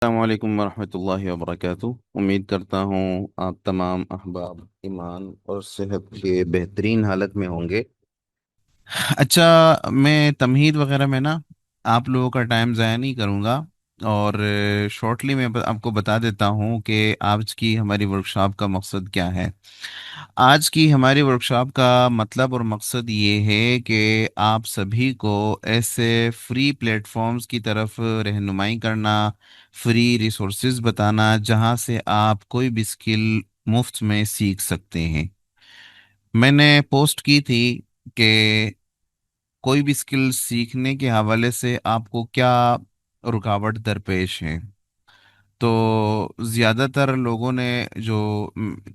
अस्सलामुअलैकुम वरहमतुल्लाहि वबरकातुहू। उम्मीद करता हूँ आप तमाम अहबाब ईमान और सेहत के बेहतरीन हालत में होंगे। अच्छा, मैं तमहीद वगैरह में ना आप लोगों का टाइम ज़ाया नहीं करूँगा। और शॉर्टली मैं आपको बता देता हूँ कि आज की हमारी वर्कशॉप का मकसद क्या है। आज की हमारी वर्कशॉप का मतलब और मकसद ये है कि आप सभी को ऐसे फ्री प्लेटफॉर्म्स की तरफ रहनुमाई करना, फ्री रिसोर्सेज बताना जहाँ से आप कोई भी स्किल मुफ्त में सीख सकते हैं। मैंने पोस्ट की थी कि कोई भी स्किल सीखने के हवाले से आपको क्या रुकावट दरपेश है। तो ज़्यादातर लोगों ने जो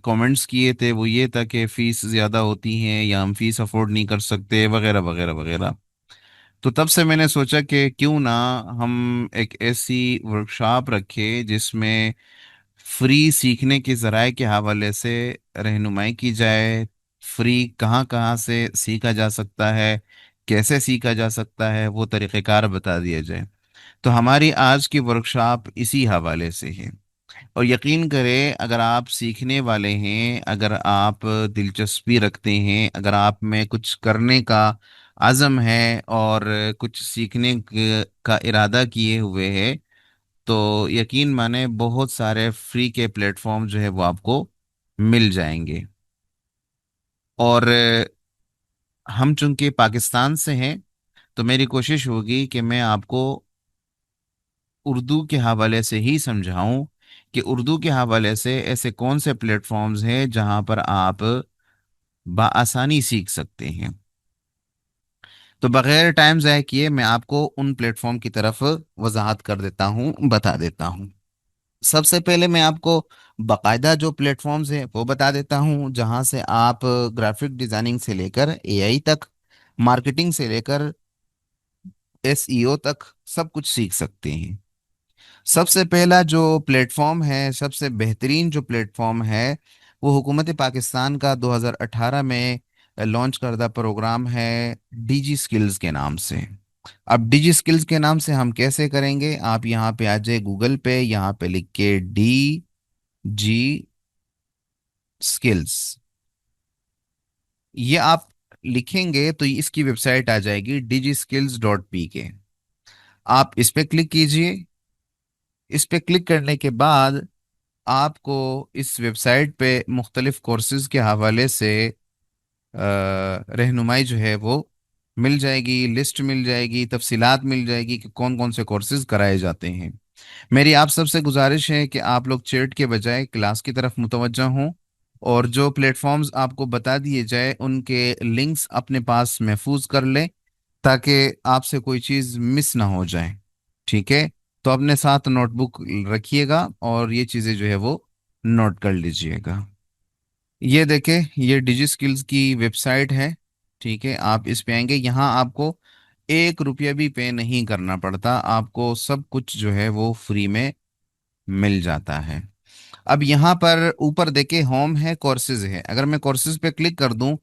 कमेंट्स किए थे वो ये था कि फ़ीस ज़्यादा होती है या हम फ़ीस अफोर्ड नहीं कर सकते वगैरह वगैरह वगैरह। तो तब से मैंने सोचा कि क्यों ना हम एक ऐसी वर्कशॉप रखें जिसमें फ्री सीखने के ज़राए के हवाले से रहनुमाई की जाए। फ्री कहाँ कहाँ से सीखा जा सकता है, कैसे सीखा जा सकता है, वो तरीक़ेकार बता दिया जाए। तो हमारी आज की वर्कशॉप इसी हवाले से है। और यकीन करें, अगर आप सीखने वाले हैं, अगर आप दिलचस्पी रखते हैं, अगर आप में कुछ करने का आज़म है और कुछ सीखने का इरादा किए हुए हैं, तो यकीन माने बहुत सारे फ्री के प्लेटफॉर्म जो है वो आपको मिल जाएंगे। और हम चूंकि पाकिस्तान से हैं, तो मेरी कोशिश होगी कि मैं आपको उर्दू के हवाले से ही समझाऊं कि उर्दू के हवाले से ऐसे कौन से प्लेटफॉर्म्स हैं जहां पर आप बआसानी सीख सकते हैं। तो बगैर टाइम ज़ाय किए मैं आपको उन प्लेटफॉर्म की तरफ वजाहत कर देता हूं, बता देता हूं। सबसे पहले मैं आपको बाकायदा जो प्लेटफॉर्म्स हैं वो बता देता हूं जहां से आप ग्राफिक डिजाइनिंग से लेकर एआई तक, मार्केटिंग से लेकर एसईओ तक सब कुछ सीख सकते हैं। सबसे पहला जो प्लेटफॉर्म है, सबसे बेहतरीन जो प्लेटफॉर्म है, वो हुकूमत पाकिस्तान का 2018 में लॉन्च करदा प्रोग्राम है डीजी स्किल्स के नाम से। अब डीजी स्किल्स के नाम से हम कैसे करेंगे, आप यहाँ पे आ जाए गूगल पे, यहाँ पे लिख के डी जी स्किल्स, ये आप लिखेंगे तो इसकी वेबसाइट आ जाएगी dgskills.pk। आप इस पे क्लिक कीजिए। इस पे क्लिक करने के बाद आपको इस वेबसाइट पे मुख्तलिफ कोर्सेज के हवाले से रहनुमाई जो है वो मिल जाएगी, लिस्ट मिल जाएगी, तफसीलात मिल जाएगी कि कौन कौन से कोर्सेज कराए जाते हैं। मेरी आप सबसे गुजारिश है कि आप लोग चैट के बजाय क्लास की तरफ मुतवज्जा हों और जो प्लेटफॉर्म्स आपको बता दिए जाए उनके लिंक्स अपने पास महफूज कर लें ताकि आपसे कोई चीज़ मिस ना हो जाए। ठीक है, तो अपने साथ नोटबुक रखिएगा और ये चीज़ें जो है वो नोट कर लीजिएगा। ये देखें, ये डिजी स्किल्स की वेबसाइट है। ठीक है, आप इस पे आएंगे, यहाँ आपको 1 रुपया भी पे नहीं करना पड़ता, आपको सब कुछ जो है वो फ्री में मिल जाता है। अब यहाँ पर ऊपर देखे होम है, कोर्सेज है। अगर मैं कोर्सेज पे क्लिक कर दूं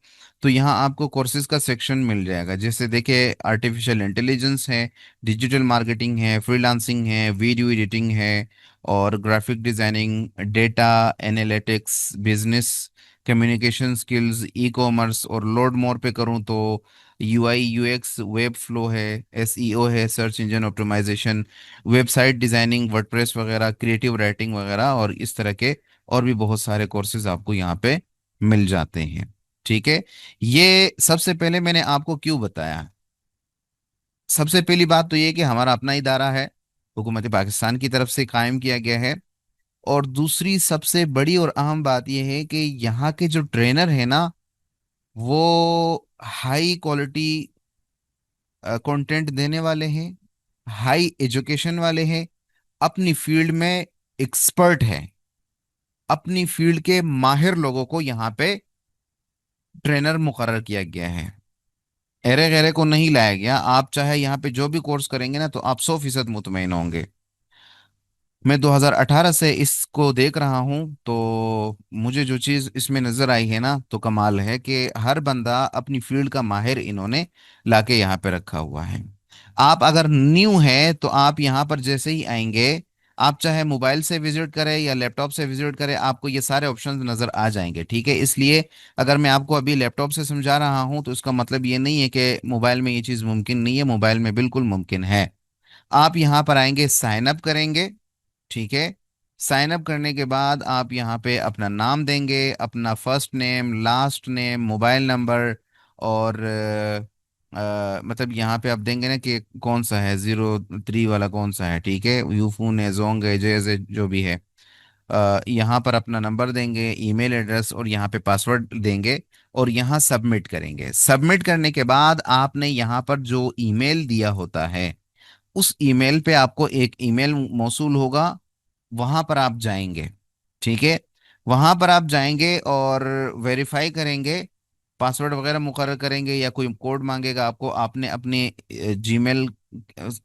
तो यहाँ आपको कोर्सेज का सेक्शन मिल जाएगा। जैसे देखे, आर्टिफिशियल इंटेलिजेंस है, डिजिटल मार्केटिंग है, फ्रीलांसिंग है, वीडियो एडिटिंग है, और graphic designing, data analytics, business communication skills, e-commerce, और लोड मोर पे करूँ तो यूआई यूएक्स, वेब फ्लो है, एसईओ है, search engine optimisation, website designing, WordPress वगैरह, क्रिएटिव राइटिंग वगैरह, और इस तरह के और भी बहुत सारे कोर्सेज आपको यहाँ पे मिल जाते हैं। ठीक है, ये सबसे पहले मैंने आपको क्यों बताया। सबसे पहली बात तो ये कि हमारा अपना इदारा है, हुकूमत पाकिस्तान की तरफ से कायम किया गया है। और दूसरी सबसे बड़ी और अहम बात यह है कि यहाँ के जो ट्रेनर है ना, वो हाई क्वालिटी कंटेंट देने वाले हैं, हाई एजुकेशन वाले हैं, अपनी फील्ड में एक्सपर्ट है, अपनी फील्ड के माहिर लोगों को यहाँ पे ट्रेनर मुकर्रर किया गया है। एरे गैरे को नहीं लाया गया। आप चाहे यहाँ पे जो भी कोर्स करेंगे ना तो आप 100% मुतमईन होंगे। मैं 2018 से इसको देख रहा हूँ, तो मुझे जो चीज़ इसमें नज़र आई है ना, तो कमाल है कि हर बंदा अपनी फील्ड का माहिर इन्होंने लाके यहाँ पे रखा हुआ है। आप अगर न्यू है तो आप यहाँ पर जैसे ही आएंगे, आप चाहे मोबाइल से विजिट करें या लैपटॉप से विजिट करें, आपको ये सारे ऑप्शंस नज़र आ जाएंगे। ठीक है, इसलिए अगर मैं आपको अभी लैपटॉप से समझा रहा हूं तो इसका मतलब ये नहीं है कि मोबाइल में ये चीज़ मुमकिन नहीं है, मोबाइल में बिल्कुल मुमकिन है। आप यहाँ पर आएंगे, साइन अप करेंगे। ठीक है, साइन अप करने के बाद आप यहाँ पे अपना नाम देंगे, अपना first name, last name, mobile number, और मतलब यहाँ पे आप देंगे ना कि कौन सा है, 03 वाला कौन सा है। ठीक है, यूफून है, जोंग है, जैसे जो भी है। यहाँ पर अपना नंबर देंगे, ईमेल एड्रेस, और यहाँ पे पासवर्ड देंगे, और यहाँ सबमिट करेंगे। सबमिट करने के बाद आपने यहाँ पर जो ईमेल दिया होता है, उस ईमेल पे आपको एक ईमेल मौसूल होगा, वहां पर आप जाएंगे। ठीक है, वहां पर आप जाएंगे और वेरीफाई करेंगे, पासवर्ड वगैरह मुकर्रर करेंगे, या कोई कोड मांगेगा आपको, आपने अपने जीमेल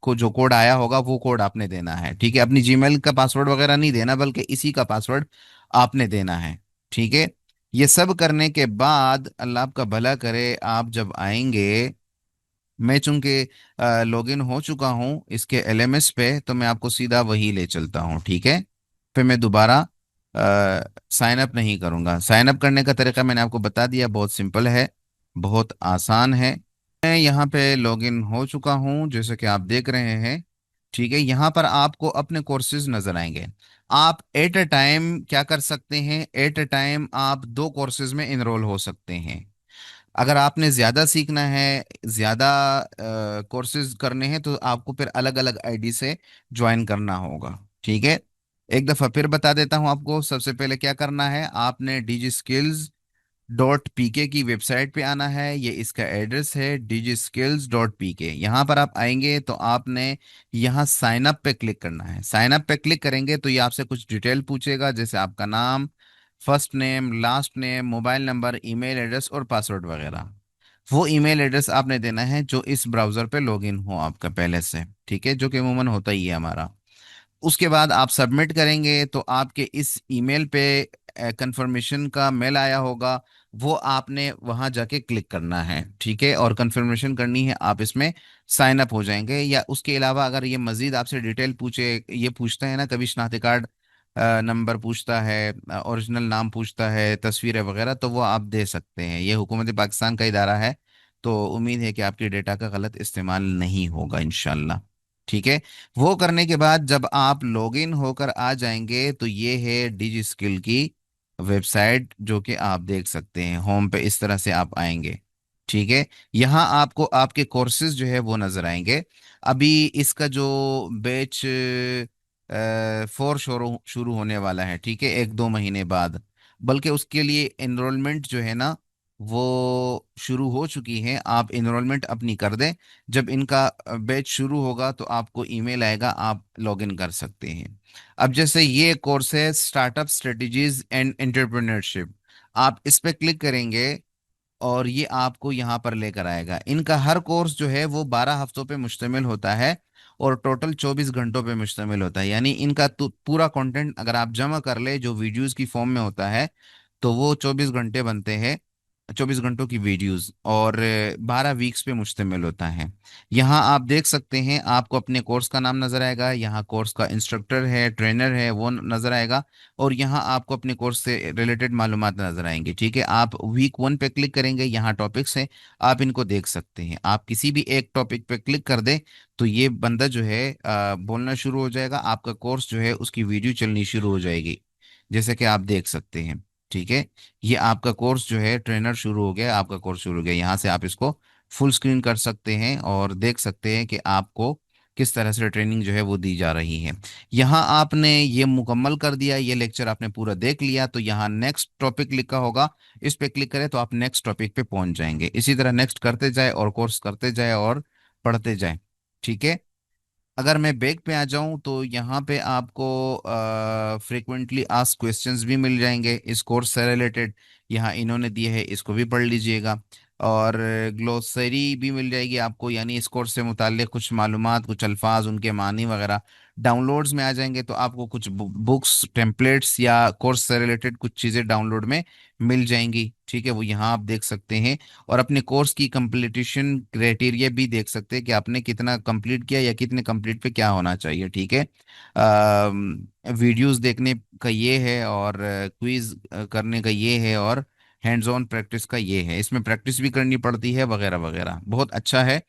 को जो कोड आया होगा वो कोड आपने देना है। ठीक है, अपनी जीमेल का पासवर्ड वगैरह नहीं देना, बल्कि इसी का पासवर्ड आपने देना है। ठीक है, ये सब करने के बाद अल्लाह आपका भला करे, आप जब आएंगे, मैं चूंकि लॉगिन हो चुका हूं इसके एलएमएस पे, तो मैं आपको सीधा वही ले चलता हूं। ठीक है, फिर मैं दोबारा साइन अप नहीं करूंगा। साइन अप करने का तरीका मैंने आपको बता दिया, बहुत सिंपल है, बहुत आसान है। मैं यहाँ पे लॉगिन हो चुका हूँ, जैसे कि आप देख रहे हैं। ठीक है, यहाँ पर आपको अपने कोर्सेज नजर आएंगे। आप एट अ टाइम क्या कर सकते हैं, एट अ टाइम आप दो कोर्सेज में इनरोल हो सकते हैं। अगर आपने ज़्यादा सीखना है, ज़्यादा कोर्सेज करने हैं, तो आपको फिर अलग अलग आईडी से ज्वाइन करना होगा। ठीक है, एक दफ़ा फिर बता देता हूं आपको। सबसे पहले क्या करना है, आपने DigiSkills.pk की वेबसाइट पे आना है। ये इसका एड्रेस है, DigiSkills.pk। यहाँ पर आप आएंगे तो आपने यहाँ साइन अप पे क्लिक करना है। साइन अप पे क्लिक करेंगे तो ये आपसे कुछ डिटेल पूछेगा, जैसे आपका नाम, first name, last name, mobile number, email address और पासवर्ड वगैरह। वो ईमेल एड्रेस आपने देना है जो इस ब्राउज़र पे लॉगिन हो आपका पहले से। ठीक है, जो कि अमूमन होता ही है हमारा। उसके बाद आप सबमिट करेंगे तो आपके इस ईमेल पे कंफर्मेशन का मेल आया होगा, वो आपने वहां जाके क्लिक करना है। ठीक है, और कंफर्मेशन करनी है, आप इसमें साइन अप हो जाएंगे। या उसके अलावा अगर ये मजीद आपसे डिटेल पूछे, ये पूछता है ना कभी शनाख्ती कार्ड नंबर पूछता है, ओरिजिनल नाम पूछता है, तस्वीरें वगैरह, तो वो आप दे सकते हैं। ये हुकूमत पाकिस्तान का इदारा है, तो उम्मीद है कि आपके डेटा का गलत इस्तेमाल नहीं होगा इंशाल्लाह। ठीक है, वो करने के बाद जब आप लॉगिन होकर आ जाएंगे तो ये है डिजी स्किल की वेबसाइट, जो कि आप देख सकते हैं होम पे इस तरह से आप आएंगे। ठीक है, यहाँ आपको आपके कोर्सेज जो है वो नजर आएंगे। अभी इसका जो बैच 4 शुरू शुरू होने वाला है, ठीक है, एक दो महीने बाद, बल्कि उसके लिए एनरोलमेंट जो है ना वो शुरू हो चुकी है। आप इनरोलमेंट अपनी कर दें, जब इनका बैच शुरू होगा तो आपको ईमेल आएगा, आप लॉगिन कर सकते हैं। अब जैसे ये कोर्स है स्टार्टअप स्ट्रेटजीज एंड एंटरप्रेन्योरशिप, आप इस पे क्लिक करेंगे और ये आपको यहाँ पर लेकर आएगा। इनका हर कोर्स जो है वो 12 हफ्तों पे मुश्तमिल होता है, और टोटल 24 घंटों पे मुश्तमिल होता है। यानी इनका पूरा कंटेंट अगर आप जमा कर ले, जो वीडियोस की फॉर्म में होता है, तो वो 24 घंटे बनते हैं, 24 घंटों की वीडियोस, और 12 वीक्स पे मुश्तमिल होता है। यहाँ आप देख सकते हैं, आपको अपने कोर्स का नाम नजर आएगा, यहाँ कोर्स का इंस्ट्रक्टर है, ट्रेनर है, वो नजर आएगा, और यहाँ आपको अपने कोर्स से रिलेटेड मालूमात नजर आएंगी। ठीक है, आप वीक 1 पे क्लिक करेंगे, यहाँ टॉपिक्स हैं, आप इनको देख सकते हैं। आप किसी भी एक टॉपिक पे क्लिक कर दें तो ये बंदा जो है बोलना शुरू हो जाएगा, आपका कोर्स जो है उसकी वीडियो चलनी शुरू हो जाएगी, जैसे कि आप देख सकते हैं। ठीक है, ये आपका कोर्स जो है ट्रेनर शुरू हो गया, आपका कोर्स शुरू हो गया। यहाँ से आप इसको फुल स्क्रीन कर सकते हैं और देख सकते हैं कि आपको किस तरह से ट्रेनिंग जो है वो दी जा रही है। यहाँ आपने ये मुकम्मल कर दिया, ये लेक्चर आपने पूरा देख लिया, तो यहाँ नेक्स्ट टॉपिक लिखा होगा, इस पे क्लिक करें तो आप नेक्स्ट टॉपिक पे पहुंच जाएंगे। इसी तरह नेक्स्ट करते जाए और कोर्स करते जाए और पढ़ते जाए। ठीक है, अगर मैं बैक पे आ जाऊं तो यहाँ पे आपको फ्रिक्वेंटली आस्क क्वेश्चंस भी मिल जाएंगे इस कोर्स से रिलेटेड, यहाँ इन्होंने दिए है, इसको भी पढ़ लीजिएगा। और ग्लोसरी भी मिल जाएगी आपको, यानी इस कोर्स से मुताल्लिक कुछ मालूमात, कुछ अल्फाज, उनके मानी वगैरह। डाउनलोड्स में आ जाएंगे तो आपको कुछ बुक्स, टेम्पलेट्स या कोर्स से रिलेटेड कुछ चीज़ें डाउनलोड में मिल जाएंगी। ठीक है, वो यहाँ आप देख सकते हैं। और अपने कोर्स की कंप्लीटेशन क्राइटेरिया भी देख सकते हैं कि आपने कितना कंप्लीट किया या कितने कंप्लीट पे क्या होना चाहिए। ठीक है, वीडियोस देखने का ये है, और क्विज करने का ये है, और हैंड्स ऑन प्रैक्टिस का ये है। इसमें प्रैक्टिस भी करनी पड़ती है वगैरह वगैरह, बहुत अच्छा है।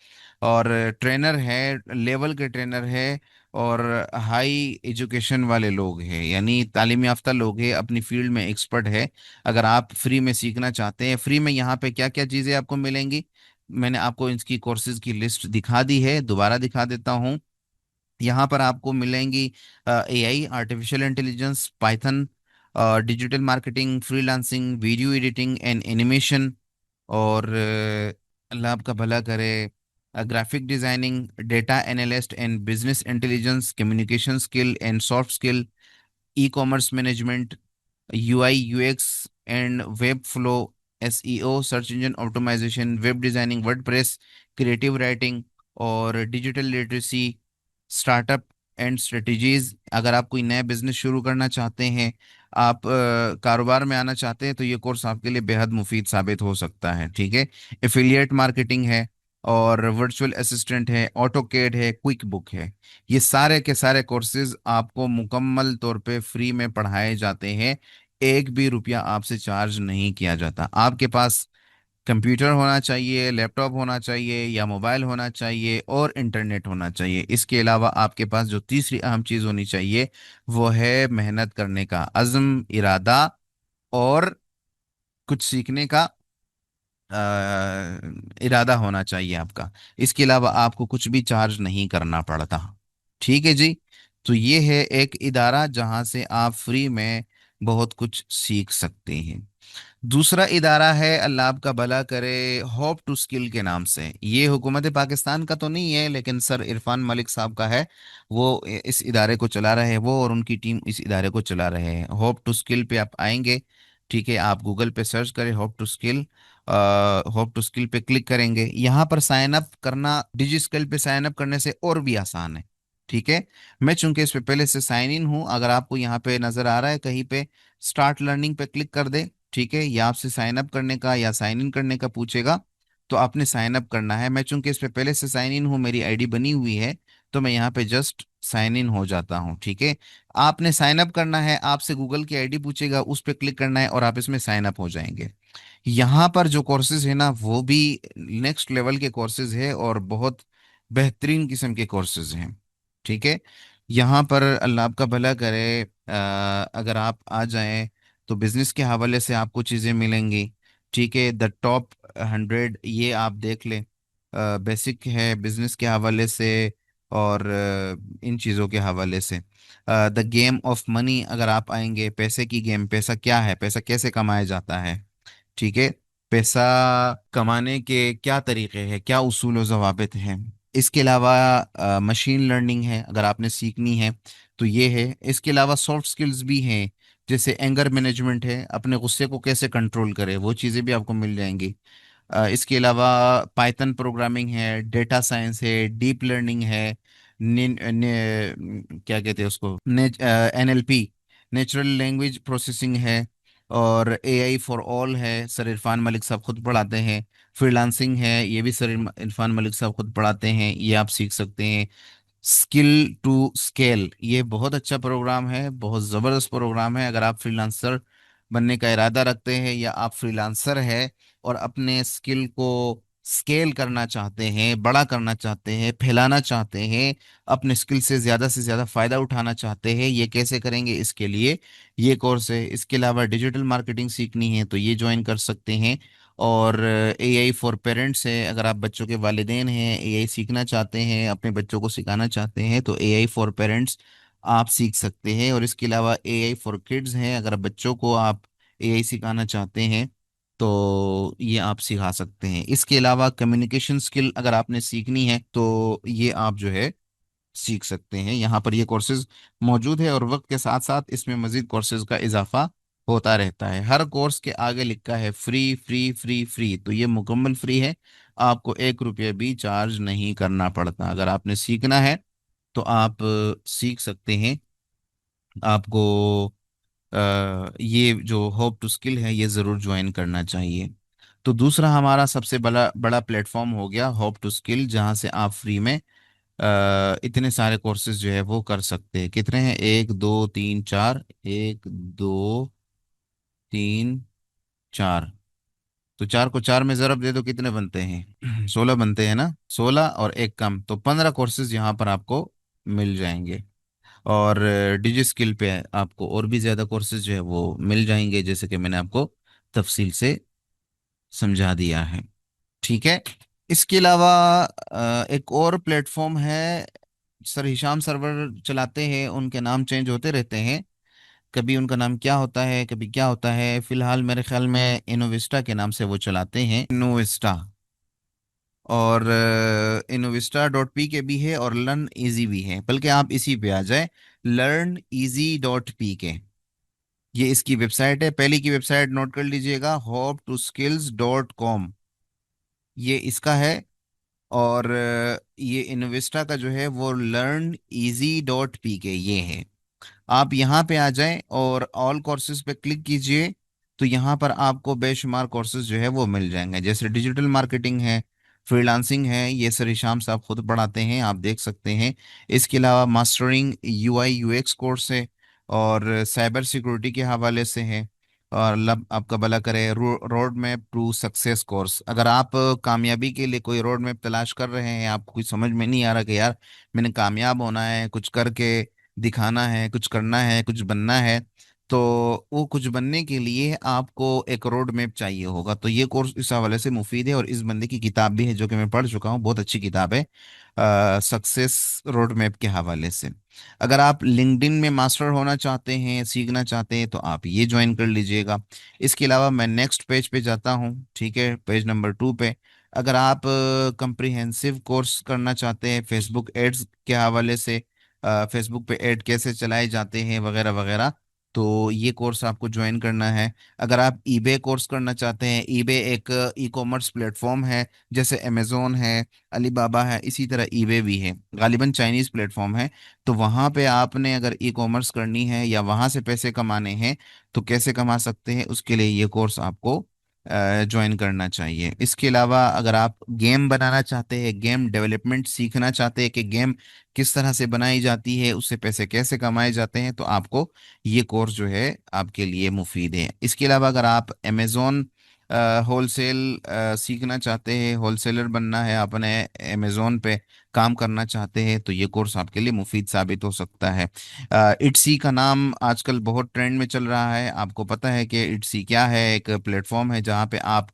और ट्रेनर है, लेवल के ट्रेनर है, और हाई एजुकेशन वाले लोग हैं, यानी तालीम याफ्ता लोग हैं, अपनी फील्ड में एक्सपर्ट है। अगर आप फ्री में सीखना चाहते हैं, फ्री में यहाँ पे क्या क्या चीज़ें आपको मिलेंगी, मैंने आपको इसकी कोर्सेज की लिस्ट दिखा दी है, दोबारा दिखा देता हूँ। यहाँ पर आपको मिलेंगी AI, artificial intelligence, python, digital marketing, freelancing, video editing and animation, और अल्लाह आपका भला करे, graphic designing, data analyst and business intelligence, communication skill and soft skill, e commerce management, UI UX and web flow, SEO, search engine optimization, web designing, WordPress, creative writing, और digital literacy, startup and strategies. अगर आप कोई नया business शुरू करना चाहते हैं, आप कारोबार में आना चाहते हैं, तो ये कोर्स आपके लिए बेहद मुफीद साबित हो सकता है। ठीक है, एफिलिएट मार्केटिंग है, और वर्चुअल असिस्टेंट है, ऑटोकेड है, क्विक बुक है। ये सारे के सारे कोर्सेज आपको मुकम्मल तौर पे फ्री में पढ़ाए जाते हैं। एक भी रुपया आपसे चार्ज नहीं किया जाता। आपके पास कंप्यूटर होना चाहिए, लैपटॉप होना चाहिए, या मोबाइल होना चाहिए, और इंटरनेट होना चाहिए। इसके अलावा आपके पास जो तीसरी अहम चीज़ होनी चाहिए, वो है मेहनत करने का अज़्म, इरादा, और कुछ सीखने का इरादा होना चाहिए आपका। इसके अलावा आपको कुछ भी चार्ज नहीं करना पड़ता। ठीक है जी। तो ये है एक इदारा जहां से आप फ्री में बहुत कुछ सीख सकते हैं। दूसरा इदारा है, अल्लाह आपका भला करे, होप टू स्किल के नाम से। ये हुकूमत पाकिस्तान का तो नहीं है, लेकिन सर इरफान मलिक साहब का है। वो इस इदारे को चला रहे हैं, वो और उनकी टीम इस इदारे को चला रहे हैं। होप टू स्किल पे आप आएंगे। ठीक है, आप गूगल पे सर्च करें hope to skill. Hope to skill पे क्लिक करेंगे, यहाँ पर साइन अप करना डिजी स्किल पे साइन अप करने से और भी आसान है। ठीक है, मैं चूंकि इस पे पहले से साइन इन हूँ, अगर आपको यहाँ पे नजर आ रहा है कहीं पे, स्टार्ट लर्निंग पे क्लिक कर दे। ठीक है, या आपसे साइन अप करने का या साइन इन करने का पूछेगा, तो आपने साइन अप करना है। मैं चूंकि इस पे पहले से साइन इन हूँ, मेरी आईडी बनी हुई है, तो मैं यहाँ पे जस्ट साइन इन हो जाता हूँ। ठीक है, आपने साइन अप करना है, आपसे गूगल की आईडी पूछेगा, उस पर क्लिक करना है, और आप इसमें साइन अप हो जाएंगे। यहाँ पर जो कोर्सेज है ना, वो भी नेक्स्ट लेवल के कोर्सेज है, और बहुत बेहतरीन किस्म के कोर्सेज हैं। ठीक है, यहाँ पर अल्लाह आपका भला करे, अगर आप आ जाएं, तो बिजनेस के हवाले से आपको चीज़ें मिलेंगी। ठीक है, द टॉप 100 ये आप देख लें, बेसिक है बिजनेस के हवाले से, और इन चीज़ों के हवाले से। द गेम ऑफ मनी, अगर आप आएंगे, पैसे की गेम, पैसा क्या है, पैसा कैसे कमाया जाता है। ठीक है, पैसा कमाने के क्या तरीके हैं, क्या उसूल और जवाबित हैं। इसके अलावा मशीन लर्निंग है, अगर आपने सीखनी है तो ये है। इसके अलावा सॉफ्ट स्किल्स भी हैं, जैसे एंगर मैनेजमेंट है, अपने गुस्से को कैसे कंट्रोल करें, वो चीज़ें भी आपको मिल जाएंगी। इसके अलावा पाइथन प्रोग्रामिंग है, डेटा साइंस है, डीप लर्निंग है, क्या कहते हैं उसको, एनएलपी, नेचुरल लैंग्वेज प्रोसेसिंग है, और एआई फॉर ऑल है, सर इरफान मलिक साहब खुद पढ़ाते हैं। फ्रीलांसिंग है, ये भी सर इरफान मलिक साहब खुद पढ़ाते हैं, ये आप सीख सकते हैं। स्किल टू स्केल, ये बहुत अच्छा प्रोग्राम है, बहुत ज़बरदस्त प्रोग्राम है। अगर आप फ्रीलांसर बनने का इरादा रखते हैं, या आप फ्रीलांसर है और अपने स्किल को स्केल करना चाहते हैं, बड़ा करना चाहते हैं, फैलाना चाहते हैं, अपने स्किल से ज़्यादा फायदा उठाना चाहते हैं, ये कैसे करेंगे, इसके लिए ये कोर्स है। इसके अलावा डिजिटल मार्केटिंग सीखनी है तो ये ज्वाइन कर सकते हैं। और एआई फॉर पेरेंट्स है, अगर आप बच्चों के वालिदेन हैं, एआई सीखना चाहते हैं, अपने बच्चों को सिखाना चाहते हैं, तो एआई फॉर पेरेंट्स आप सीख सकते हैं। और इसके अलावा एआई फॉर किड्स हैं, अगर बच्चों को आप एआई सिखाना चाहते हैं, तो ये आप सिखा सकते हैं। इसके अलावा कम्युनिकेशन स्किल अगर आपने सीखनी है, तो ये आप जो है सीख सकते हैं। यहाँ पर ये कोर्सेज मौजूद है, और वक्त के साथ साथ इसमें मजीद कोर्सेज का इजाफा होता रहता है। हर कोर्स के आगे लिखा है फ्री फ्री फ्री फ्री, तो ये मुकम्मल फ्री है। आपको एक रुपये भी चार्ज नहीं करना पड़ता। अगर आपने सीखना है तो आप सीख सकते हैं। आपको ये जो होप टू स्किल है ये ज़रूर ज्वाइन करना चाहिए। तो दूसरा हमारा सबसे बड़ा बड़ा प्लेटफॉर्म हो गया होप टू स्किल, जहाँ से आप फ्री में इतने सारे कोर्सेज जो है वो कर सकते हैं। कितने हैं? एक दो तीन चार, एक दो तीन चार। तो चार को चार में ज़रब दे दो, कितने बनते हैं? 16 बनते हैं ना। 16 और एक कम, तो 15 कोर्सेज यहाँ पर आपको मिल जाएंगे। और डिजी स्किल पे आपको और भी ज़्यादा कोर्सेज जो है वो मिल जाएंगे, जैसे कि मैंने आपको तफसील से समझा दिया है। ठीक है। इसके अलावा एक और प्लेटफॉर्म है, सर हिशाम सर्वर चलाते हैं, उनके नाम चेंज होते रहते हैं। कभी उनका नाम क्या होता है, कभी क्या होता है। फिलहाल मेरे ख्याल में इनोविस्टा के नाम से वो चलाते हैं, इनोविस्टा। और इनोविस्टा डॉट पी के भी है और लर्न इजी भी है, बल्कि आप इसी पे आ जाए, लर्न इजी डॉट पी के। ये इसकी वेबसाइट है। पहले की वेबसाइट नोट कर लीजिएगा, hope to skills dot com, ये इसका है। और ये इनोविस्टा का जो है वो लर्न इजी डॉट पी के ये है। आप यहाँ पे आ जाएं और ऑल कोर्सेज पे क्लिक कीजिए, तो यहाँ पर आपको बेशुमार कोर्सेज जो है वो मिल जाएंगे, जैसे डिजिटल मार्केटिंग है, फ्रीलांसिंग है, ये सर हिशाम साहब खुद पढ़ाते हैं, आप देख सकते हैं। इसके अलावा मास्टरिंग यूआई यूएक्स कोर्स है, और साइबर सिक्योरिटी के हवाले से है। और लब आपका भला करे, road map to success course. अगर आप कामयाबी के लिए कोई रोड मैप तलाश कर रहे हैं, आपको कुछ समझ में नहीं आ रहा कि यार मैंने कामयाब होना है, कुछ करके दिखाना है, कुछ करना है, कुछ बनना है, तो वो कुछ बनने के लिए आपको एक रोड मैप चाहिए होगा। तो ये कोर्स इस हवाले से मुफीद है, और इस बंदे की किताब भी है जो कि मैं पढ़ चुका हूँ, बहुत अच्छी किताब है, सक्सेस रोड मैप के हवाले से। अगर आप लिंक्डइन में मास्टर होना चाहते हैं, सीखना चाहते हैं, तो आप ये ज्वाइन कर लीजिएगा। इसके अलावा मैं नेक्स्ट पेज पे जाता हूँ, ठीक है, पेज नंबर 2 पे। अगर आप कंप्रिहेंसिव कोर्स करना चाहते हैं फेसबुक एड्स के हवाले से, फेसबुक पे ऐड कैसे चलाए जाते हैं वगैरह वगैरह, तो ये कोर्स आपको ज्वाइन करना है। अगर आप ईबे कोर्स करना चाहते हैं, ईबे एक ई कॉमर्स प्लेटफॉर्म है, जैसे अमेजोन है, अलीबाबा है, इसी तरह ईबे भी है, गालिबन चाइनीज प्लेटफॉर्म है। तो वहाँ पे आपने अगर ई कॉमर्स करनी है या वहाँ से पैसे कमाने हैं, तो कैसे कमा सकते हैं, उसके लिए ये कोर्स आपको ज्वाइन करना चाहिए। इसके अलावा अगर आप गेम बनाना चाहते हैं, गेम डेवलपमेंट सीखना चाहते हैं कि गेम किस तरह से बनाई जाती है, उससे पैसे कैसे कमाए जाते हैं, तो आपको ये कोर्स जो है आपके लिए मुफीद है। इसके अलावा अगर आप अमेज़ॉन होलसेल सीखना चाहते हैं, होलसेलर बनना है, अपने अमेज़ॉन पे काम करना चाहते हैं, तो ये कोर्स आपके लिए मुफीद साबित हो सकता है। इट्सी का नाम आजकल बहुत ट्रेंड में चल रहा है, आपको पता है कि इट्सी क्या है? एक प्लेटफॉर्म है जहाँ पे आप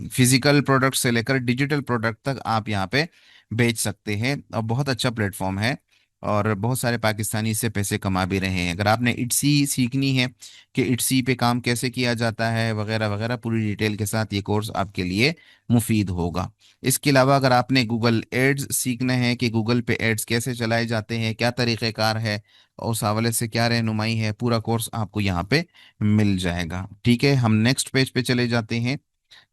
फिजिकल प्रोडक्ट से लेकर डिजिटल प्रोडक्ट तक आप यहाँ पे बेच सकते हैं, और बहुत अच्छा प्लेटफॉर्म है, और बहुत सारे पाकिस्तानी इससे पैसे कमा भी रहे हैं। अगर आपने इट्सी सीखनी है कि इट्सी पे काम कैसे किया जाता है वगैरह वगैरह, पूरी डिटेल के साथ ये कोर्स आपके लिए मुफीद होगा। इसके अलावा अगर आपने गूगल एड्स सीखना है कि गूगल पे एड्स कैसे चलाए जाते हैं, क्या तरीक़ेकार है, और उस हवाले से क्या रहनुमाई है, पूरा कोर्स आपको यहाँ पे मिल जाएगा। ठीक है, हम नेक्स्ट पेज पे चले जाते हैं।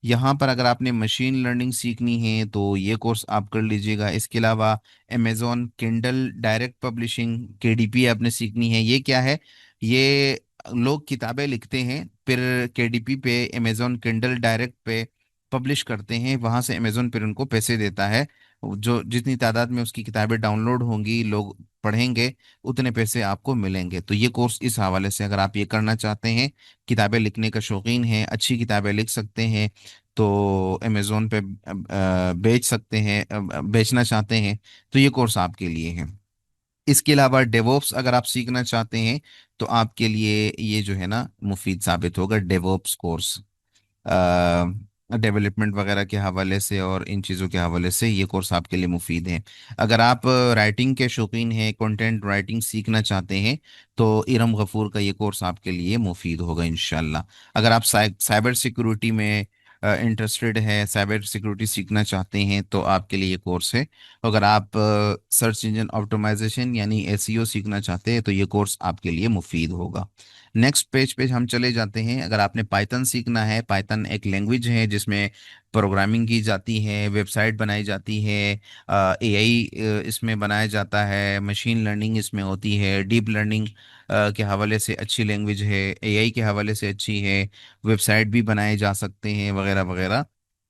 यहाँ पर अगर आपने मशीन लर्निंग सीखनी है तो ये कोर्स आप कर लीजिएगा। इसके अलावा Amazon Kindle direct publishing KDP आपने सीखनी है। ये क्या है? ये लोग किताबें लिखते हैं, फिर केडीपी पे अमेजॉन किंडल डायरेक्ट पे पब्लिश करते हैं, वहां से अमेजॉन फिर उनको पैसे देता है। जो जितनी तादाद में उसकी किताबें डाउनलोड होंगी, लोग पढ़ेंगे, उतने पैसे आपको मिलेंगे। तो ये कोर्स इस हवाले से अगर आप ये करना चाहते हैं, किताबें लिखने का शौकीन हैं, अच्छी किताबें लिख सकते हैं, तो अमेज़ोन पे बेच सकते हैं, बेचना चाहते हैं, तो ये कोर्स आपके लिए है। इसके अलावा डेवोप्स अगर आप सीखना चाहते हैं, तो आपके लिए ये जो है ना मुफीद साबित होगा, डेवोप्स कोर्स, डेवलपमेंट वगैरह के हवाले से और इन चीज़ों के हवाले से ये कोर्स आपके लिए मुफीद है। अगर आप राइटिंग के शौकीन हैं, कंटेंट राइटिंग सीखना चाहते हैं, तो इरम गफूर का ये कोर्स आपके लिए मुफीद होगा इंशाल्लाह। अगर आप साइबर सिक्योरिटी में इंटरेस्टेड है, साइबर सिक्योरिटी सीखना चाहते हैं, तो आपके लिए ये कोर्स है। अगर आप सर्च इंजन ऑप्टिमाइजेशन यानी एसईओ सीखना चाहते हैं, तो ये कोर्स आपके लिए मुफीद होगा। नेक्स्ट पेज पे हम चले जाते हैं। अगर आपने पाइथन सीखना है, पाइथन एक लैंग्वेज है जिसमें प्रोग्रामिंग की जाती है, वेबसाइट बनाई जाती है, एआई इसमें बनाया जाता है, मशीन लर्निंग इसमें होती है, डीप लर्निंग के हवाले से अच्छी लैंग्वेज है, एआई के हवाले से अच्छी है, वेबसाइट भी बनाए जा सकते हैं वगैरह वगैरह।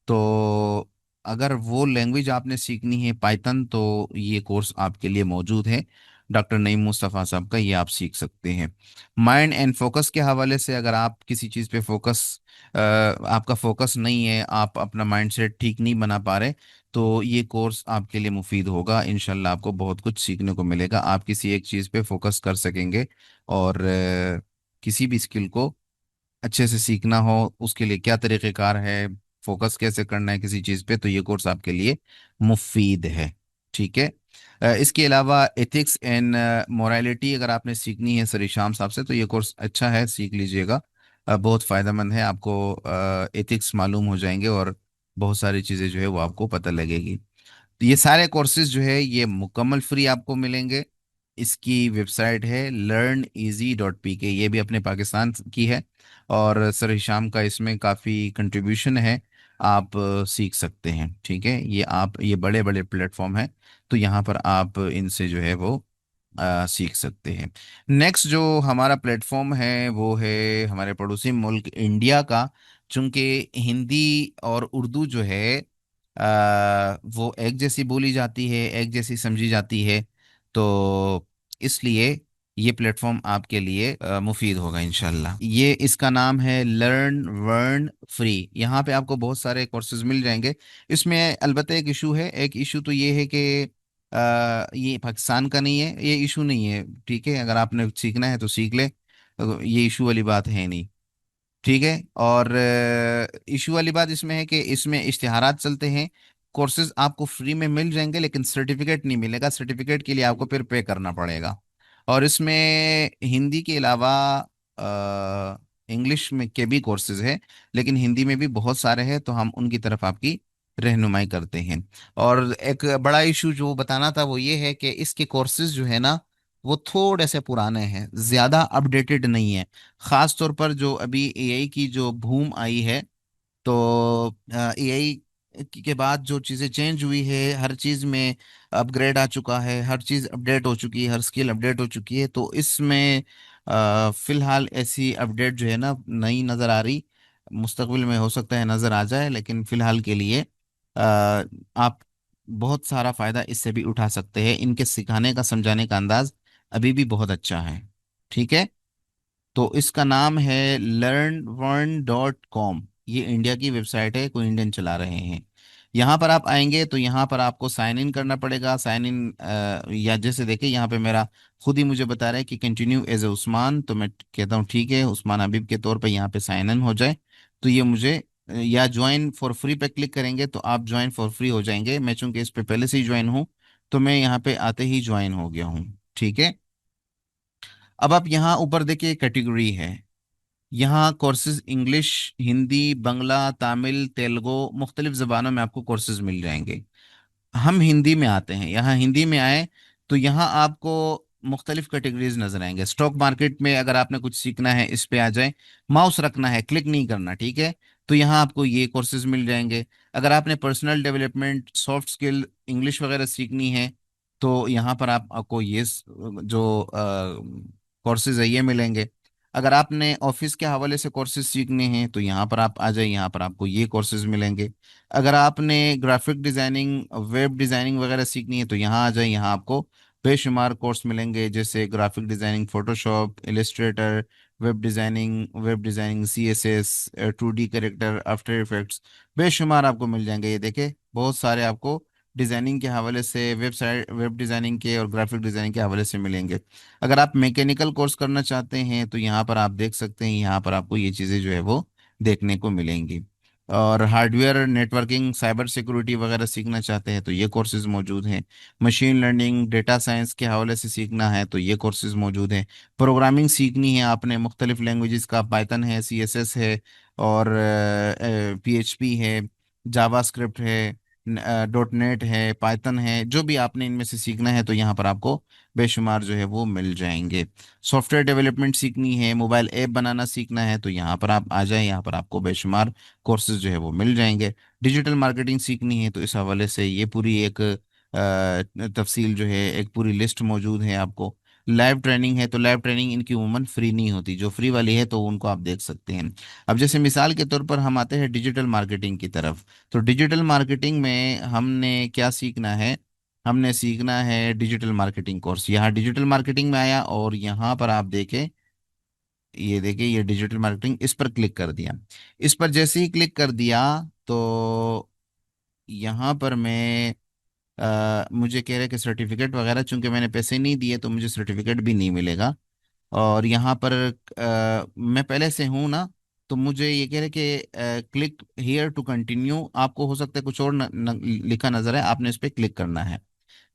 तो अगर वो लैंग्वेज आपने सीखनी है पाइथन, तो ये कोर्स आपके लिए मौजूद है डॉक्टर नईम मुस्तफ़ा साहब का, ये आप सीख सकते हैं। माइंड एंड फोकस के हवाले से, अगर आप किसी चीज़ पे फोकस, आपका फोकस नहीं है, आप अपना माइंडसेट ठीक नहीं बना पा रहे, तो ये कोर्स आपके लिए मुफीद होगा। इंशाल्लाह आपको बहुत कुछ सीखने को मिलेगा, आप किसी एक चीज़ पे फोकस कर सकेंगे। और किसी भी स्किल को अच्छे से सीखना हो, उसके लिए क्या तरीक़ेकार है, फोकस कैसे करना है किसी चीज़ पे, तो ये कोर्स आपके लिए मुफीद है। ठीक है। इसके अलावा एथिक्स एंड मोरालिटी अगर आपने सीखनी है सर शाम साहब से, तो ये कोर्स अच्छा है, सीख लीजिएगा। बहुत फ़ायदेमंद है, आपको एथिक्स मालूम हो जाएंगे और बहुत सारी चीज़ें जो है वो आपको पता लगेगी। तो ये सारे कोर्सेज जो है ये मुकम्मल फ्री आपको मिलेंगे। इसकी वेबसाइट है learneasy.pk, ये भी अपने पाकिस्तान की है। और सर हिशाम का इसमें काफ़ी कंट्रीब्यूशन है, आप सीख सकते हैं। ठीक है, ये बड़े बड़े प्लेटफॉर्म हैं, तो यहाँ पर आप इनसे जो है वो सीख सकते हैं। नेक्स्ट जो हमारा प्लेटफॉर्म है वो है हमारे पड़ोसी मुल्क इंडिया का। चूंकि हिंदी और उर्दू जो है वो एक जैसी बोली जाती है, एक जैसी समझी जाती है, तो इसलिए ये प्लेटफॉर्म आपके लिए मुफीद होगा इंशाल्लाह। ये इसका नाम है लर्न वर्न फ्री। यहाँ पे आपको बहुत सारे कोर्सेज मिल जाएंगे। इसमें अलबत्ता एक इशू है, एक इशू तो ये है कि ये पाकिस्तान का नहीं है, ये इशू नहीं है। ठीक है, अगर आपने सीखना है तो सीख ले, तो ये इशू वाली बात है नहीं। ठीक है। और इशू वाली बात इसमें है कि इसमें इश्तिहारात चलते हैं। कोर्सेज आपको फ्री में मिल जाएंगे लेकिन सर्टिफिकेट नहीं मिलेगा, सर्टिफिकेट के लिए आपको फिर पे करना पड़ेगा। और इसमें हिंदी के अलावा इंग्लिश में के भी कोर्सेज है, लेकिन हिंदी में भी बहुत सारे हैं, तो हम उनकी तरफ आपकी रहनुमाई करते हैं। और एक बड़ा इशू जो बताना था वो ये है कि इसके कोर्सेज जो है ना, वो थोड़े से पुराने हैं, ज्यादा अपडेटेड नहीं है। खास तौर पर जो अभी एआई की जो बूम आई है, तो एआई के बाद जो चीज़ें चेंज हुई है, हर चीज़ में अपग्रेड आ चुका है, हर चीज़ अपडेट हो चुकी है, हर स्किल अपडेट हो चुकी है। तो इसमें फिलहाल ऐसी अपडेट जो है ना नहीं नज़र आ रही। मुस्तकबिल में हो सकता है नज़र आ जाए, लेकिन फिलहाल के लिए आप बहुत सारा फ़ायदा इससे भी उठा सकते हैं। इनके सिखाने का, समझाने का अंदाज अभी भी बहुत अच्छा है। ठीक है। तो इसका नाम है learnworn.com। ये इंडिया की वेबसाइट है, कोई इंडियन चला रहे हैं। यहाँ पर आप आएंगे तो यहाँ पर आपको साइन इन करना पड़ेगा। साइन इन या जैसे देखिए यहाँ पे मेरा खुद ही मुझे बता रहा है कि कंटिन्यू एज ए उस्मान, तो मैं कहता हूँ ठीक है, उस्मान हबीब के तौर पे यहाँ पे साइन इन हो जाए। तो ये मुझे या ज्वाइन फॉर फ्री पे क्लिक करेंगे तो आप ज्वाइन फॉर फ्री हो जाएंगे। मैं चूंकि इस पे पहले से ही ज्वाइन हूँ, तो मैं यहाँ पे आते ही ज्वाइन हो गया हूँ। ठीक है। अब आप यहाँ ऊपर देखिए कैटेगरी है, यहाँ कोर्सेज इंग्लिश, हिंदी, बंगला, तमिल, तेलुगु, मुख्तलिफ ज़बानों में आपको कोर्सेज मिल जाएंगे। हम हिंदी में आते हैं, यहाँ हिंदी में आए तो यहाँ आपको मुख्तलिफ कैटेगरीज नजर आएंगे। स्टॉक मार्केट में अगर आपने कुछ सीखना है, इस पे आ जाए, माउस रखना है, क्लिक नहीं करना। ठीक है। तो यहाँ आपको ये कोर्सेज मिल जाएंगे। अगर आपने personal development, soft skill, English वगैरह सीखनी है, तो यहाँ पर आपको ये जो कोर्सेज है ये मिलेंगे। अगर आपने ऑफिस के हवाले से कोर्सेज सीखने हैं तो यहाँ पर आप आ जाए, यहाँ पर आपको ये कोर्सेज मिलेंगे। अगर आपने ग्राफिक डिजाइनिंग, वेब डिजाइनिंग वगैरह सीखनी है तो यहाँ आ जाए, यहाँ आपको बेशुमार कोर्स मिलेंगे, जैसे graphic designing, Photoshop, Illustrator, web designing, CSS, 2D character, after effects, बेशुमार आपको मिल जाएंगे। ये देखे बहुत सारे आपको डिजाइनिंग के हवाले से, वेबसाइट वेब डिजाइनिंग के और ग्राफिक डिजाइनिंग के हवाले से मिलेंगे। अगर आप मैकेनिकल कोर्स करना चाहते हैं तो यहाँ पर आप देख सकते हैं, यहाँ पर आपको ये चीज़ें जो है वो देखने को मिलेंगी। और हार्डवेयर, नेटवर्किंग, साइबर सिक्योरिटी वगैरह सीखना चाहते हैं तो ये कोर्सेज मौजूद हैं। मशीन लर्निंग, डेटा साइंस के हवाले से सीखना है तो ये कोर्सेज मौजूद हैं। प्रोग्रामिंग सीखनी है आपने, मुख्तलिफ लैंग्वेजेस का, पाइथन है, सीएसएस है, और पीएचपी है, जावा स्क्रिप्ट है, डॉट नेट है, पाइथन है, जो भी आपने इनमें से सीखना है तो यहाँ पर आपको बेशुमार जो है वो मिल जाएंगे। सॉफ्टवेयर डेवलपमेंट सीखनी है, मोबाइल ऐप बनाना सीखना है तो यहाँ पर आप आ जाएं, यहाँ पर आपको बेशुमार कोर्सेज जो है वो मिल जाएंगे। डिजिटल मार्केटिंग सीखनी है तो इस हवाले से ये पूरी एक तफसील जो है, एक पूरी लिस्ट मौजूद है आपको। लाइव ट्रेनिंग है तो लाइव ट्रेनिंग इनकी उमूमन फ्री नहीं होती, जो फ्री वाली है तो उनको आप देख सकते हैं। अब जैसे मिसाल के तौर पर हम आते हैं डिजिटल मार्केटिंग की तरफ। तो डिजिटल मार्केटिंग में हमने क्या सीखना है? हमने सीखना है डिजिटल मार्केटिंग कोर्स। यहाँ डिजिटल मार्केटिंग में आया और यहाँ पर आप देखें, ये देखिए ये डिजिटल मार्केटिंग, इस पर क्लिक कर दिया। इस पर जैसे ही क्लिक कर दिया तो यहाँ पर मैं मुझे कह रहे हैं कि सर्टिफिकेट वगैरह, चूंकि मैंने पैसे नहीं दिए तो मुझे सर्टिफिकेट भी नहीं मिलेगा। और यहाँ पर मैं पहले से हूँ ना, तो मुझे ये कह रहे कि क्लिक हियर टू कंटिन्यू। आपको हो सकता है कुछ और लिखा नजर है, आपने इस पर क्लिक करना है।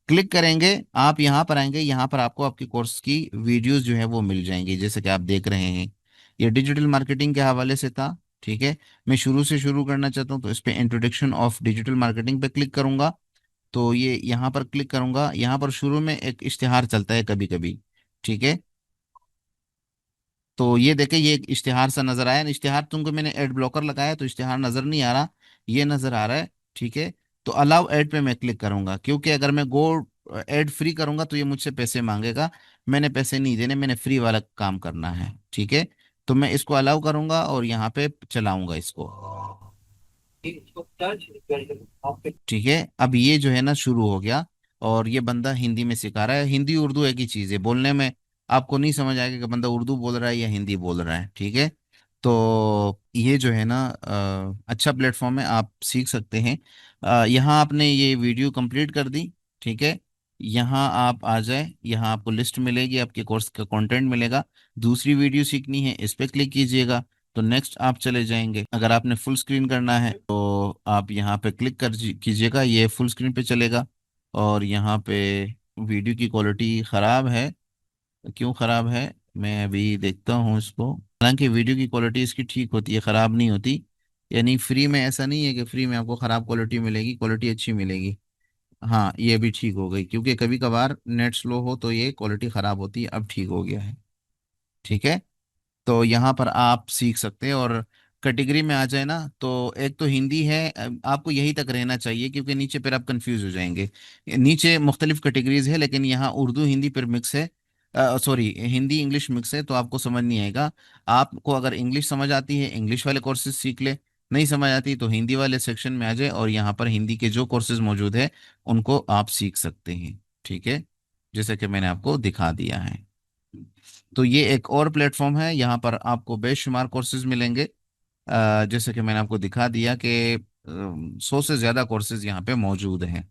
क्लिक करेंगे, आप यहाँ पर आएंगे, यहाँ पर आपको आपकी कोर्स की वीडियोस जो है वो मिल जाएंगी, जैसे कि आप देख रहे हैं। ये डिजिटल मार्केटिंग के हवाले से था। ठीक है, मैं शुरू से शुरू करना चाहता हूँ तो इस पे इंट्रोडक्शन ऑफ डिजिटल मार्केटिंग पे क्लिक करूंगा। तो ये यहाँ पर क्लिक करूंगा, यहाँ पर शुरू में एक इश्तिहार चलता है कभी कभी। ठीक है, तो ये देखे ये एक इश्तिहार सा नजर आया। इश्तिहार, तुमको मैंने एड ब्लॉकर लगाया तो इश्तिहार नजर नहीं आ रहा, ये नजर आ रहा है। ठीक है, तो अलाउ एड पे मैं क्लिक करूंगा, क्योंकि अगर मैं गो एड फ्री करूंगा तो ये मुझसे पैसे मांगेगा। मैंने पैसे नहीं देने, मैंने फ्री वाला काम करना है। ठीक है, तो मैं इसको अलाउ करूंगा और यहाँ पे चलाऊंगा इसको। ठीक है, अब ये जो है ना शुरू हो गया, और ये बंदा हिंदी में सिखा रहा है। हिंदी उर्दू एक ही चीज़ है, बोलने में आपको नहीं समझ आएगा कि बंदा उर्दू बोल रहा है या हिंदी बोल रहा है। ठीक है, तो ये जो है ना अच्छा प्लेटफॉर्म है, आप सीख सकते हैं। यहाँ आपने ये वीडियो कंप्लीट कर दी। ठीक है, यहाँ आप आ जाए, यहाँ आपको लिस्ट मिलेगी, आपके कोर्स का कंटेंट मिलेगा। दूसरी वीडियो सीखनी है, इस पर क्लिक कीजिएगा तो नेक्स्ट आप चले जाएंगे। अगर आपने फुल स्क्रीन करना है तो आप यहाँ पे क्लिक कर कीजिएगा, ये फुल स्क्रीन पे चलेगा। और यहाँ पे वीडियो की क्वालिटी ख़राब है, क्यों ख़राब है मैं अभी देखता हूँ इसको। हालांकि वीडियो की क्वालिटी इसकी ठीक होती है, ख़राब नहीं होती। यानी फ्री में ऐसा नहीं है कि फ्री में आपको ख़राब क्वालिटी मिलेगी, क्वालिटी अच्छी मिलेगी। हाँ, ये भी ठीक हो गई, क्योंकि कभी कभार नेट स्लो हो तो ये क्वालिटी ख़राब होती है। अब ठीक हो गया है। ठीक है, तो यहाँ पर आप सीख सकते हैं। और कैटेगरी में आ जाए ना, तो एक तो हिंदी है, आपको यही तक रहना चाहिए, क्योंकि नीचे फिर आप कंफ्यूज हो जाएंगे। नीचे मुख्तलिफ कैटेगरीज है, लेकिन यहाँ उर्दू हिंदी फिर मिक्स है, सॉरी हिंदी इंग्लिश मिक्स है, तो आपको समझ नहीं आएगा। आपको अगर इंग्लिश समझ आती है, इंग्लिश वाले कोर्सेज सीख ले। नहीं समझ आती तो हिंदी वाले सेक्शन में आ जाए, और यहाँ पर हिंदी के जो कोर्सेज मौजूद है उनको आप सीख सकते हैं। ठीक है, जैसे कि मैंने आपको दिखा दिया है। तो ये एक और प्लेटफॉर्म है, यहाँ पर आपको बेशुमार कोर्सेज मिलेंगे। जैसे कि मैंने आपको दिखा दिया कि 100 से ज़्यादा कोर्सेज यहाँ पे मौजूद हैं।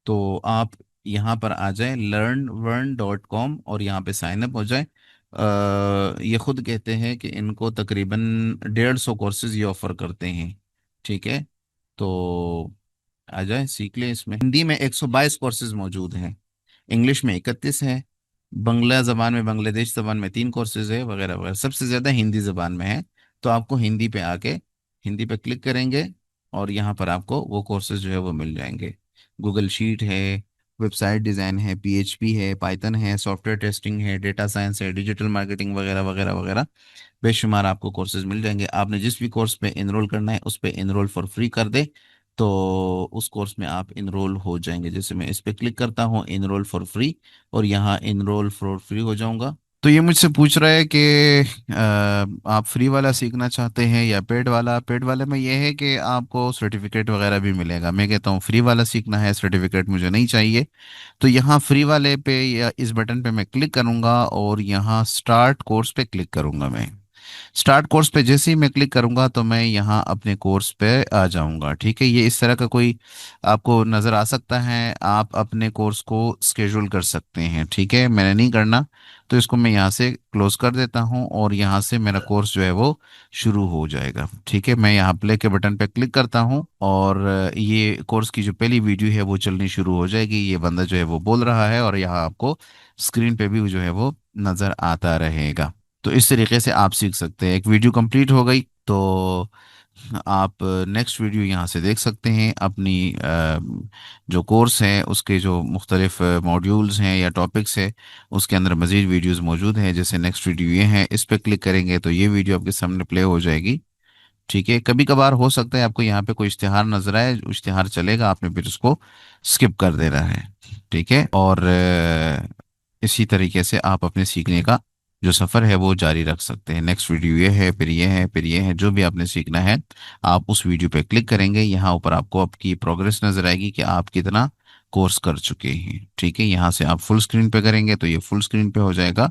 तो आप यहाँ पर आ जाएं learnwern.com और यहाँ पे साइन अप हो जाएं। ये खुद कहते हैं कि इनको तकरीबन 150 कोर्सेज ये ऑफर करते हैं। ठीक है, तो आ जाए सीख लें। इसमें हिंदी में 122 कोर्सेज मौजूद हैं, इंग्लिश में 31 है, बंगला ज़बान में, बांग्लादेश ज़बान में 3 कोर्सेज है, वगैरह वगैरह। सबसे ज़्यादा हिंदी ज़बान में है। तो आपको हिंदी पे आके हिंदी पे क्लिक करेंगे और यहाँ पर आपको वो कोर्सेज जो है वो मिल जाएंगे। गूगल शीट है, वेबसाइट डिज़ाइन है, पीएचपी है, पाइथन है, सॉफ्टवेयर टेस्टिंग है, डेटा साइंस है, डिजिटल मार्केटिंग वगैरह वगैरह वगैरह। बेशुमार आपको कोर्सेज मिल जाएंगे। आपने जिस भी कोर्स पे इनरोल करना है उस पे इनरोल फॉर फ्री कर दे, तो उस कोर्स में आप इनरोल हो जाएंगे। जैसे मैं इस पे क्लिक करता हूँ इनरोल फॉर फ्री, और यहाँ इनरोल फॉर फ्री हो जाऊंगा। तो ये मुझसे पूछ रहा है कि आप फ्री वाला सीखना चाहते हैं या पेड वाला। पेड वाले में ये है कि आपको सर्टिफिकेट वगैरह भी मिलेगा। मैं कहता हूँ फ्री वाला सीखना है, सर्टिफिकेट मुझे नहीं चाहिए। तो यहाँ फ्री वाले पे या इस बटन पे मैं क्लिक करूँगा और यहाँ स्टार्ट कोर्स पे क्लिक करूँगा। मैं स्टार्ट कोर्स पे जैसे ही मैं क्लिक करूंगा तो मैं यहाँ अपने कोर्स पे आ जाऊंगा। ठीक है, ये इस तरह का कोई आपको नज़र आ सकता है, आप अपने कोर्स को स्केड्यूल कर सकते हैं। ठीक है, मैंने नहीं करना, तो इसको मैं यहाँ से क्लोज कर देता हूँ और यहाँ से मेरा कोर्स जो है वो शुरू हो जाएगा। ठीक है, मैं यहाँ प्ले के बटन पे क्लिक करता हूँ और ये कोर्स की जो पहली वीडियो है वो चलनी शुरू हो जाएगी। ये बंदा जो है वो बोल रहा है और यहाँ आपको स्क्रीन पे भी जो है वो नज़र आता रहेगा। तो इस तरीके से आप सीख सकते हैं। एक वीडियो कंप्लीट हो गई तो आप नेक्स्ट वीडियो यहाँ से देख सकते हैं। अपनी जो कोर्स है उसके जो मुख्तलिफ मॉड्यूल्स हैं या टॉपिक्स है, उसके अंदर मज़ीद वीडियोस मौजूद हैं। जैसे नेक्स्ट वीडियो ये है, इस पर क्लिक करेंगे तो ये वीडियो आपके सामने प्ले हो जाएगी। ठीक है, कभी कभार हो सकता है आपको यहाँ पे कोई इश्तिहार नजर आए, इश्तिहार चलेगा, आपने फिर उसको स्किप कर देना है। ठीक है, और इसी तरीके से आप अपने सीखने का जो सफ़र है वो जारी रख सकते हैं। नेक्स्ट वीडियो ये है, फिर ये है, फिर ये है, जो भी आपने सीखना है आप उस वीडियो पे क्लिक करेंगे, यहाँ ऊपर आपको आपकी प्रोग्रेस नजर आएगी कि आप कितना कोर्स कर चुके हैं। ठीक है, यहाँ से आप फुल स्क्रीन पे करेंगे तो ये फुल स्क्रीन पे हो जाएगा,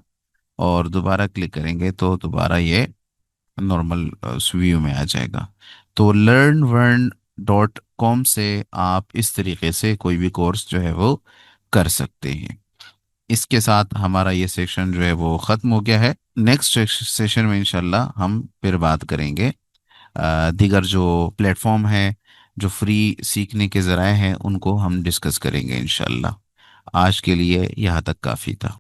और दोबारा क्लिक करेंगे तो दोबारा ये नॉर्मल व्यू में आ जाएगा। तो learnwern.com से आप इस तरीके से कोई भी कोर्स जो है वो कर सकते हैं। इसके साथ हमारा ये सेशन जो है वो ख़त्म हो गया है। नेक्स्ट सेशन में इंशाल्लाह हम फिर बात करेंगे दीगर जो प्लेटफॉर्म है, जो फ्री सीखने के ज़राए हैं, उनको हम डिस्कस करेंगे इंशाल्लाह। आज के लिए यहाँ तक काफ़ी था।